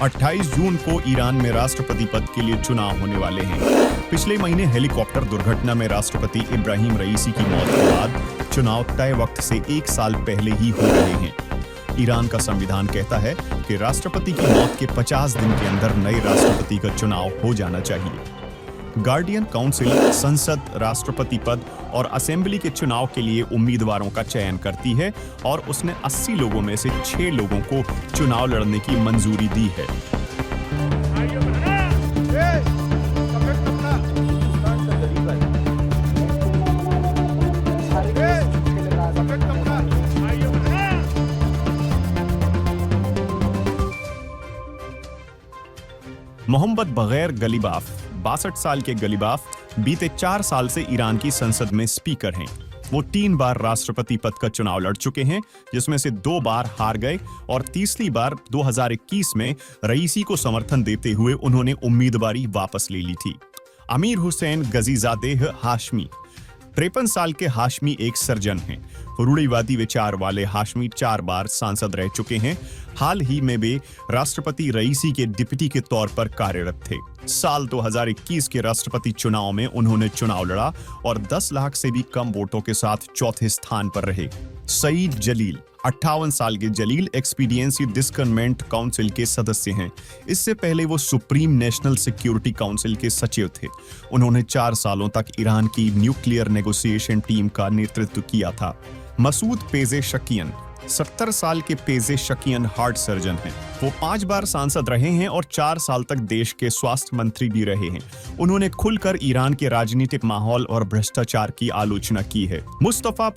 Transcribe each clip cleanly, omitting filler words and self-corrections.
28 जून को ईरान में राष्ट्रपति पद के लिए चुनाव होने वाले हैं। पिछले महीने हेलीकॉप्टर दुर्घटना में राष्ट्रपति इब्राहिम रईसी की मौत के बाद चुनाव तय वक्त से 1 साल पहले ही हो रहे हैं। ईरान का संविधान कहता है कि राष्ट्रपति की मौत के 50 दिन के अंदर नए राष्ट्रपति का चुनाव हो जाना चाहिए। गार्डियन काउंसिल संसद, राष्ट्रपति पद और असेंबली के चुनाव के लिए उम्मीदवारों का चयन करती है और उसने 80 लोगों में से 6 लोगों को चुनाव लड़ने की मंजूरी दी है। मोहम्मद बगैर गलीबाफ 62 साल के गलीबाफ बीते 4 साल से ईरान की संसद में स्पीकर हैं। वो 3 बार राष्ट्रपति पद का चुनाव लड़ चुके हैं, जिसमें से 2 बार हार गए और तीसरी बार 2021 में रईसी को समर्थन देते हुए उन्होंने उम्मीदवारी वापस ले ली थी। अमीर हुसैन गजीजादेह हाशमी 53 साल के हाशमी एक सर्जन हैं। रूढ़िवादी विचार वाले हाशमी 4 बार सांसद रह चुके हैं। हाल ही में वे राष्ट्रपति रईसी के डिप्टी के तौर पर कार्यरत थे। साल 2021 के राष्ट्रपति चुनाव में उन्होंने चुनाव लड़ा और 10 लाख से भी कम वोटों के साथ चौथे स्थान पर रहे। सईद जलील 58 साल के जलील एक्सपीडियंसी डिस्कर्नमेंट काउंसिल के सदस्य हैं। इससे पहले वो सुप्रीम नेशनल सिक्योरिटी काउंसिल के सचिव थे। उन्होंने 4 सालों तक ईरान की न्यूक्लियर नेगोशिएशन टीम का नेतृत्व किया था। मसूद पेजेशकियन 70 साल के पेजेशकियन हार्ट सर्जन हैं। वो 5 बार सांसद रहे हैं और 4 साल तक देश के स्वास्थ्य मंत्री भी रहे हैं। उन्होंने खुलकर ईरान के राजनीतिक माहौल और भ्रष्टाचार की आलोचना की है। मुस्तफा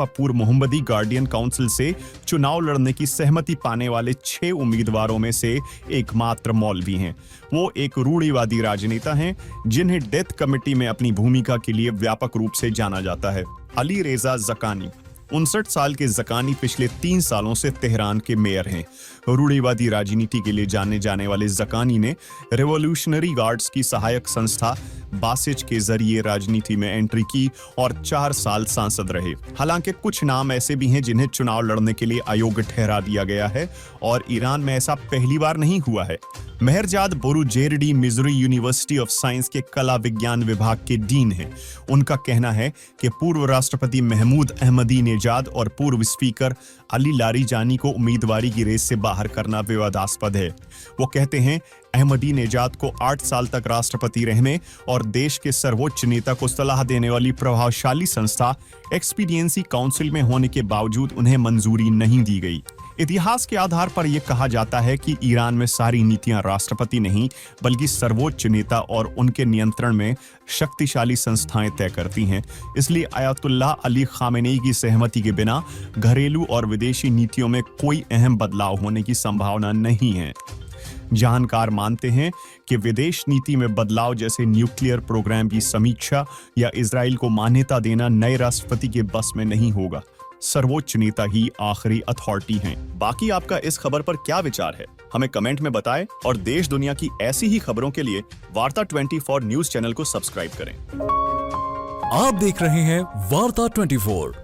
पूर मोहम्मदी गार्डियन काउंसिल से चुनाव लड़ने की सहमति पाने वाले 6 उम्मीदवारों में से एकमात्र मौलवी हैं। वो एक रूढ़िवादी राजनेता हैं जिन्हें डेथ कमेटी में अपनी भूमिका के लिए व्यापक रूप से जाना जाता है। अली रेजा जकानी 59 साल के जकानी पिछले 3 सालों से तेहरान के मेयर हैं। रूढ़िवादी राजनीति के लिए जाने जाने वाले जकानी ने रेवोल्यूशनरी गार्ड्स की सहायक संस्था बासिज के जरिए राजनीति में एंट्री की और 4 साल सांसद रहे। हालांकि कुछ नाम ऐसे भी हैं जिन्हें चुनाव लड़ने के लिए अयोग्य ठहरा दिया गया है और ईरान में ऐसा पहली बार नहीं हुआ है। मेहरजाद बोरुजेर्डी मिज़ोरी यूनिवर्सिटी ऑफ साइंस के कला विज्ञान विभाग के डीन हैं। उनका कहना है कि पूर्व राष्ट्रपति महमूद अहमदीनेजाद और पूर्व स्पीकर अली लारीजानी को उम्मीदवारी की रेस से बाहर करना विवादास्पद है। वो कहते हैं अहमदीनेजाद को 8 साल तक राष्ट्रपति रहने और देश के सर्वोच्च नेता को सलाह देने वाली प्रभावशाली संस्था एक्सपीडियंसी काउंसिल में होने के बावजूद उन्हें मंजूरी नहीं दी गई। इतिहास के आधार पर यह कहा जाता है कि ईरान में सारी नीतियां राष्ट्रपति नहीं बल्कि सर्वोच्च नेता और उनके नियंत्रण में शक्तिशाली संस्थाएं तय करती हैं। इसलिए आयतुल्लाह अली खामेनेई की सहमति के बिना घरेलू और विदेशी नीतियों में कोई अहम बदलाव होने की संभावना नहीं है। जानकार मानते हैं कि विदेश नीति में बदलाव जैसे न्यूक्लियर प्रोग्राम की समीक्षा या इजराइल को मान्यता देना नए राष्ट्रपति के बस में नहीं होगा। सर्वोच्च नेता ही आखिरी अथॉरिटी हैं। बाकी आपका इस खबर पर क्या विचार है, हमें कमेंट में बताएं और देश दुनिया की ऐसी ही खबरों के लिए वार्ता 24 न्यूज चैनल को सब्सक्राइब करें। आप देख रहे हैं वार्ता 24।